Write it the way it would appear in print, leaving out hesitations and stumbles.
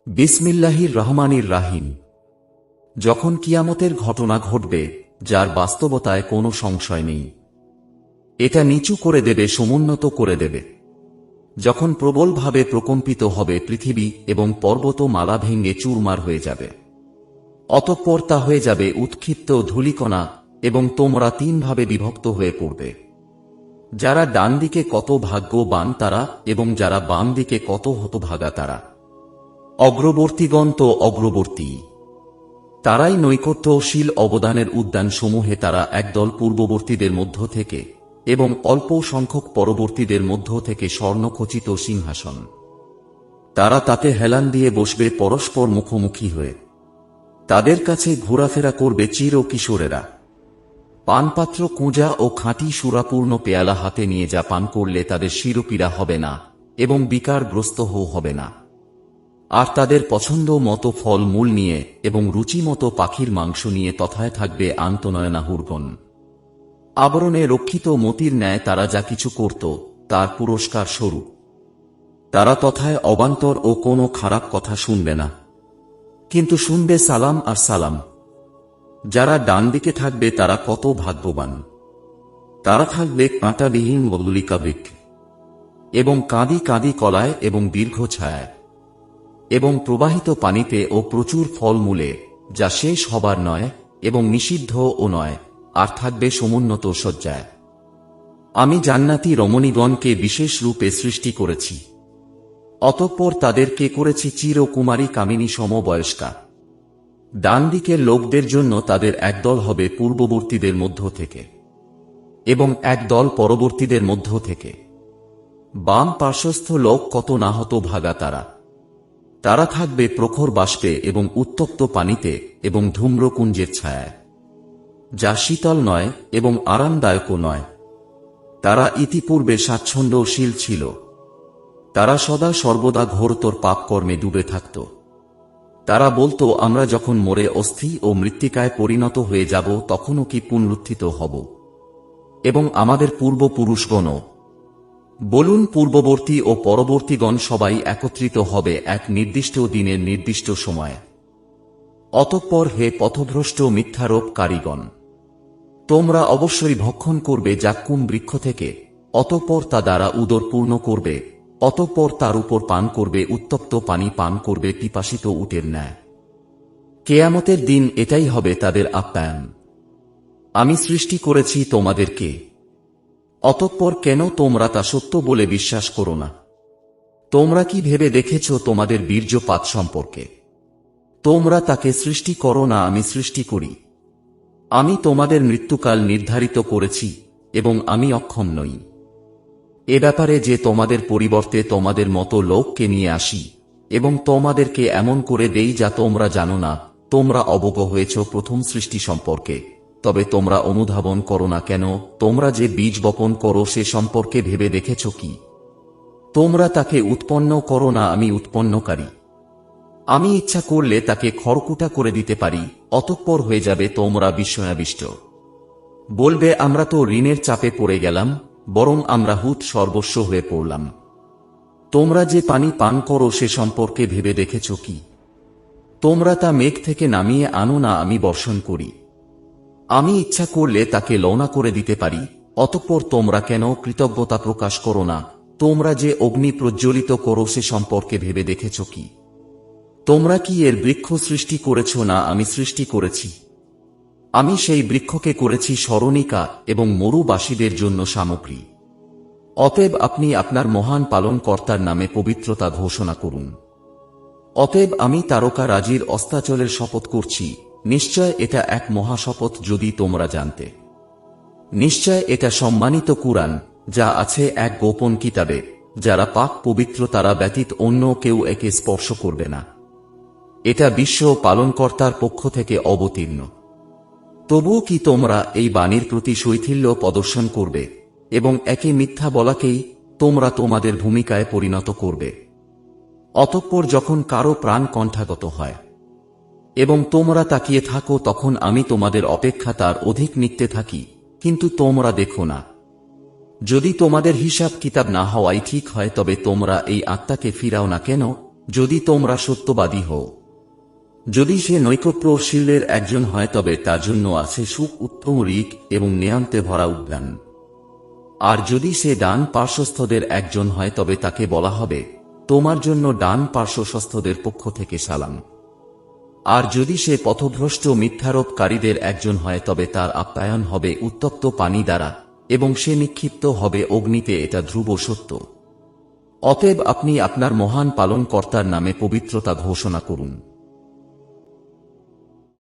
বিসমিল্লাহির রহমানির রাহিম। যখন কিয়ামতের ঘটনা ঘটবে, যার বাস্তবতায় কোনো সংশয় নেই, এটা নিচু করে দেবে, সমুন্নত করে দেবে। যখন প্রবলভাবে প্রকম্পিত হবে পৃথিবী এবং পর্বতমালা ভেঙে চুরমার হয়ে যাবে, অতঃপর তা হয়ে যাবে উৎক্ষিপ্ত ধূলিকণা এবং তোমরা তিনভাবে বিভক্ত হয়ে পড়বে। যারা ডান দিকে কত ভাগ্যবান তারা, এবং যারা বাম দিকে কত হতভাগা তারা। অগ্রবর্তীগণ তো অগ্রবর্তী, তারাই নৈকট্যশীল অবদানের উদ্যানসমূহে, তারা একদল পূর্ববর্তীদের মধ্য থেকে এবং অল্প সংখ্যক পরবর্তীদের মধ্য থেকে স্বর্ণখচিত সিংহাসন, তারা তাতে হেলান দিয়ে বসবে পরস্পর মুখোমুখি হয়ে। তাদের কাছে ঘোরাফেরা করবে চির কিশোরেরা। পানপাত্র, কুঁজা ও খাঁটি সুরাপূর্ণ পেয়ালা হাতে নিয়ে যা পান করলে তাদের শিরোপীড়া হবে না এবং বিকারগ্রস্ত হবে না। আর তাদের পছন্দ মতো ফল মূল নিয়ে এবং রুচি মতো পাখির মাংস নিয়ে তথায় থাকবে আন্তনয়নাহুরগণ। আবরণে রক্ষিত মতির ন্যায় তারা যা কিছু করত তার পুরস্কার স্বরূপ। তারা তথায় অবান্তর ও কোনো খারাপ কথা শুনবে না, কিন্তু শুনবে সালাম আর সালাম। যারা ডান দিকে থাকবে তারা কত ভাগ্যবান। তারা থাকবে কাঁটাবিহীন বদলিকা বৃক্ষ এবং কাঁদি কাঁদি কলায় এবং দীর্ঘ ছায়ায় এবং প্রবাহিত পানিতে ও প্রচুর ফলমূলে, যা শেষ হবার নয় এবং নিষিদ্ধ ও নয়, আর থাকবে সমুন্নত শয্যায়। আমি জান্নাতি রমণীগণকে বিশেষ রূপে সৃষ্টি করেছি, অতঃপর তাদেরকে করেছি চিরকুমারী কামিনী সমবয়স্কা। ডান দিকের লোকদের জন্য তাদের একদল হবে পূর্ববর্তীদের মধ্য থেকে এবং একদল পরবর্তীদের মধ্য থেকে। বাম পার্শ্বস্থ লোক কত নাহত ভাগা তারা। তারা থাকবে প্রখর বাষ্পে এবং উত্তপ্ত পানিতে এবং ধূম্রকুঞ্জের ছায়ায়, যা শীতল নয় এবং আরামদায়কও নয়। তারা ইতিপূর্বে স্বাচ্ছন্দ্যশীল ছিল। তারা সদা সর্বদা ঘোরতর পাপকর্মে ডুবে থাকত। তারা বলতো, আমরা যখন মরে অস্থি ও মৃত্তিকায় পরিণত হয়ে যাব তখনও কি পুনরুত্থিত হব, এবং আমাদের পূর্বপুরুষগণও। বলুন, পূর্ববর্তী ও পরবর্তীগণ সবাই একত্রিত হবে এক নির্দিষ্ট দিনের নির্দিষ্ট সময়ে। অতঃপর হে পথভ্রষ্ট মিথ্যারোপকারীগণ, তোমরা অবশ্যই ভক্ষণ করবে জাক্কুম বৃক্ষ থেকে, অতঃপর তা দ্বারা উদর পূর্ণ করবে, অতঃপর তার উপর পান করবে উত্তপ্ত পানি, পান করবে পিপাসিত উটের ন্যায়। কেয়ামতের দিন এটাই হবে তাদের আপ্যায়ন। আমি সৃষ্টি করেছি তোমাদেরকে, অতঃপর কেন তোমরা তা সত্য বলে বিশ্বাস করো না? তোমরা কি ভেবে দেখেছ তোমাদের বীর্যপাত সম্পর্কে? তোমরা তাকে সৃষ্টি করো না, আমি সৃষ্টি করি। আমি তোমাদের মৃত্যুকাল নির্ধারিত করেছি এবং আমি অক্ষম নই এ ব্যাপারে যে তোমাদের পরিবর্তে তোমাদের মতো লোককে নিয়ে আসি এবং তোমাদেরকে এমন করে দেই যা তোমরা জানো না। তোমরা অবগত হয়েছ প্রথম সৃষ্টি সম্পর্কে, তবে তোমরা অনুধাবন করো না কেন? তোমরা যে বীজ বপন করো সে সম্পর্কে ভেবে দেখেছ কি? তোমরা তাকে উৎপন্ন করো না, আমি উৎপন্নকারী। আমি ইচ্ছা করলে তাকে খড়কুটা করে দিতে পারি, অতঃপর হয়ে যাবে তোমরা বিস্ময়াবিষ্ট। বলবে, আমরা তো ঋণের চাপে পড়ে গেলাম, বরং আমরা হুত সর্বস্ব হয়ে পড়লাম। তোমরা যে পানি পান করো সে সম্পর্কে ভেবে দেখেছ কি? তোমরা তা মেঘ থেকে নামিয়ে আনো না, আমি বর্ষণ করি। আমি ইচ্ছা করলে তাকে লওনা করে দিতে পারি, অতঃপর তোমরা কেন কৃতজ্ঞতা প্রকাশ করো না? তোমরা যে অগ্নি প্রজ্বলিত করো সে সম্পর্কে ভেবে দেখেছ কি? তোমরা কি এর বৃক্ষ সৃষ্টি করেছ না, আমি সৃষ্টি করেছি? আমি সেই বৃক্ষকে করেছি স্মরণিকা এবং মরুবাসীদের জন্য সামগ্রী। অতএব আপনি আপনার মহান পালনকর্তার নামে পবিত্রতা ঘোষণা করুন। অতএব আমি তারকা রাজির অস্তাচলের শপথ করছি, নিশ্চয় এটা এক মহাশপথ যদি তোমরা জানতে। নিশ্চয় এটা সম্মানিত কুরআন, যা আছে এক গোপন কিতাবে। যারা পাক পবিত্র তারা ব্যতীত অন্য কেউ একে স্পর্শ করবে না। এটা বিশ্ব পালনকর্তার পক্ষ থেকে অবতীর্ণ। তবুও কি তোমরা এই বাণীর প্রতি শৈথিল্য প্রদর্শন করবে এবং একে মিথ্যা বলাকেই তোমরা তোমাদের ভূমিকায় পরিণত করবে? অতঃপর যখন কারো প্রাণ কণ্ঠাগত হয় এবং তোমরা তাকিয়ে থাকো, তখন আমি তোমাদের অপেক্ষা তার অধিক নিত্যে থাকি, কিন্তু তোমরা দেখো না। যদি তোমাদের হিসাব কিতাব না হওয়াই ঠিক হয়, তবে তোমরা এই আত্মাকে ফিরাও না কেন? যদি তোমরা সত্যবাদী হও। যদি সে নৈকট্যশীলের একজন হয় তবে তার জন্য আছে সুখ, উত্তম ঋক এবং নেয়ান্তে ভরা উদ্যান। আর যদি সে ডান পার্শ্বস্থদের একজন হয় তবে তাকে বলা হবে, তোমার জন্য ডান পার্শ্বস্থদের পক্ষ থেকে সালাম। আর যদি সে পথভ্রষ্ট মিথ্যারোপকারীদের একজন হয় তবে তার আপ্যায়ন হবে উত্তপ্ত পানি দ্বারা, এবং সে নিক্ষিপ্ত হবে অগ্নিতে। এটা ধ্রুব সত্য। অতএব আপনি আপনার মহান পালনকর্তার নামে পবিত্রতা ঘোষণা করুন।